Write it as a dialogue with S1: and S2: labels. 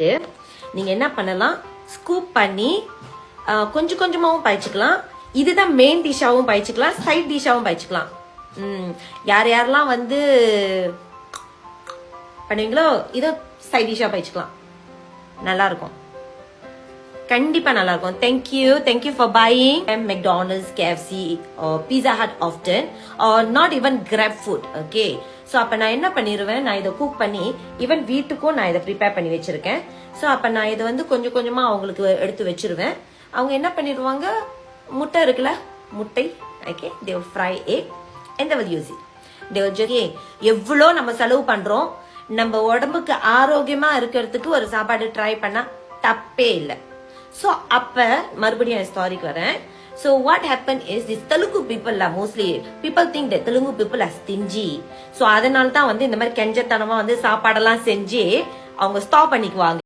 S1: பண்ணிட்டு நீங்க என்ன பண்ணலாம், ஸ்கூப் பண்ணி கொஞ்சம் கொஞ்சமாவும் பாய்ச்சிக்கலாம். இதுதான் மெயின் டிஷ்ஷாவும் பாய்ச்சிக்கலாம், சைட் டிஷ்ஷாவும் பாய்ச்சிக்கலாம். யார் யாரெல்லாம் வந்து பண்ணுவீங்களோ இதை சைட் டிஷ்ஷா பாய்ச்சிக்கலாம். நல்லா இருக்கும், கண்டிப்பா நல்லா இருக்கும். Thank you for buying McDonald's, KFC or Pizza Hut often or not even Grab food. Okay, so அப்ப நான் என்ன பண்ணிடுவேன், நான் இதை குக் பண்ணி ஈவன் வீட்டுக்கும் நான் இதை ப்ரிப்பேர் பண்ணி வச்சிருக்கேன். ஸோ அப்ப நான் இதை வந்து கொஞ்சம் கொஞ்சமா அவங்களுக்கு எடுத்து வச்சிருவேன். அவங்க என்ன பண்ணிடுவாங்க, முட்டை இருக்குல்ல, முட்டை, okay, they will fry egg and they will use it. They will just எவ்வளோ நம்ம செலவு பண்றோம், நம்ம உடம்புக்கு ஆரோக்கியமா இருக்கிறதுக்கு ஒரு சாப்பாடு ட்ரை பண்ணா தப்பே இல்லை. So அப்ப மறுபடியும் ஸ்டாரிக்கு வரேன். So what happened is this Telugu people mostly people think that Telugu people are stingy. So அதனால தான் வந்து இந்த மாதிரி கெஞ்சத்தனமா வந்து சாப்பாடெல்லாம் செஞ்சு அவங்க ஸ்டாப் பண்ணிக்குவாங்க.